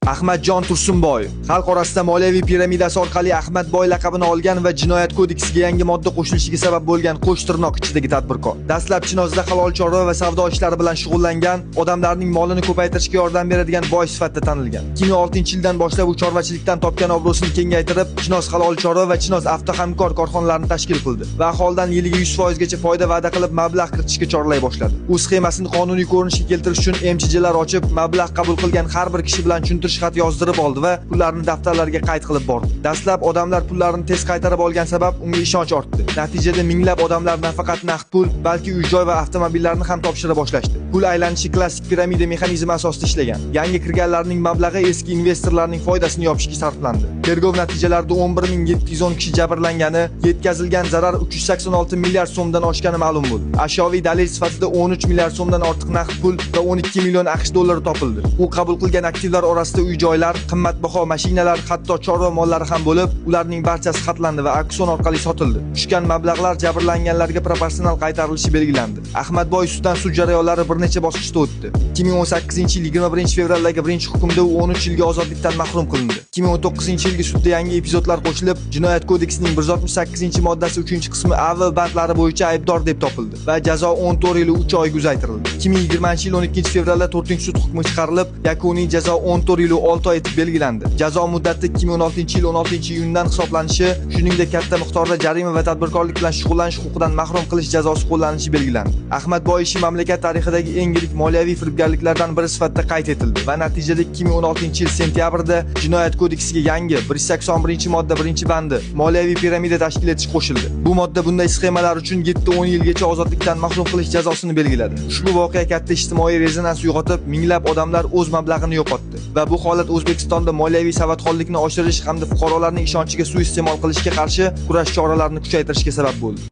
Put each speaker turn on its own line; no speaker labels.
Ahmadjon Tursunboyev xalq orasida moliyaviy piramidasi orqali Ahmadboy laqabini olgan va jinoyat kodeksiga yangi modda qo'shilishiga sabab bo'lgan qo'sh tirnoq ichidagi tadbirkor. Dastlab Chinozda halol chorva va savdo ishlari bilan shug'ullangan, odamlarning molini ko'paytirishga yordam beradigan boy sifatida tanilgan. 2006-yildan boshlab u chorvachilikdan topgan obro'sini kengaytirib, Chinoz halol chorva va Chinoz avtohamkor korxonalarini tashkil qildi va aholidan yiliga 100% gacha foyda va'da qilib mablag' kiritishga chorlay boshladi. U sxemasini qonuniy ko'rinishga keltirish uchun MCJlar ochib, mablag' qabul qilgan har bir kishi bilan tushuntirish xat yozdirib oldi va pullarni daftarlarga qayd qilib bordi. Dastlab odamlar pullarini tez qaytarib olgan sabab unga ishonch ortdi. Natijada minglab odamlar nafaqat naqd pul, balki uy-joy va avtomobillarni ham topshira boshlashdi. Pul aylanishi klassik piramida mexanizmi asosida ishlagan. Yangi kirganlarning mablag'i eski investorlarning foydasini yopishga sarflandi. Tergov natijalarida 11710 kishi jabrlangani, yetkazilgan zarar 386 milliard so'mdan oshgani ma'lum bo'ldi. Ashyoviy dalil sifatida 13 milliard so'mdan ortiq naqd pul va 12 million AQSh dollari topildi. U qabul qilgan aktivlar orasida uy-joylar, qimmatbaho mashinalar, hatto chorva mollari ham bo'lib, ularning barchasi xatlandi va auksion orqali sotildi. Tushgan mablag'lar jabrlanganlarga proporsional qaytarilishi belgilandi. Ahmadboy ustidan sud jarayonlari bir necha bosqichda o'tdi. 2018-yil 21-fevraldagi birinchi hukmda u 13 yilga ozodlikdan mahrum qilindi. 2019-yilgi sudda yangi epizodlar qo'shilib, Jinoyat kodeksining 168-moddasi 3-qismi A va bandlari bo'yicha aybdor deb topildi va jazo 14 yil 3 oyga uzaytirildi. 2020-yil 12-fevralda 4-sud hukmi chiqarilib, yakuniy jazo 14 yil 6 oy etib belgilandi. Jazo muddati 2016-yil 16-iyundan hisoblanishi, shuningdek katta miqdorda jarima va tadbirkorlik bilan shug'ullanish huquqidan mahrum qilish jazosi qo'llanishi belgilandi. Ahmadboy ishi mamlakat tarixidagi eng yirik moliyaviy firibgarliklardan biri sifatida qayd etildi va natijada 2016-yil sentyabrda Jinoyat kodeksiga yangi 181-modda 1-bandi moliyaviy piramida tashkil etish qo'shildi. Bu modda bunday sxemalar uchun 7-10 yilgacha ozodlikdan mahrum qilish jazosini belgiladi. Ushbu voqea katta ijtimoiy rezonans uyg'otib, minglab odamlar o'z mablag'ini yo'qotdi va bu holat O'zbekistonda moliyaviy savodxonlikni oshirish hamda fuqarolarning ishonchiga suiiste'mol qilishga qarshi kurash choralarini kuchaytirishga sabab bo'ldi.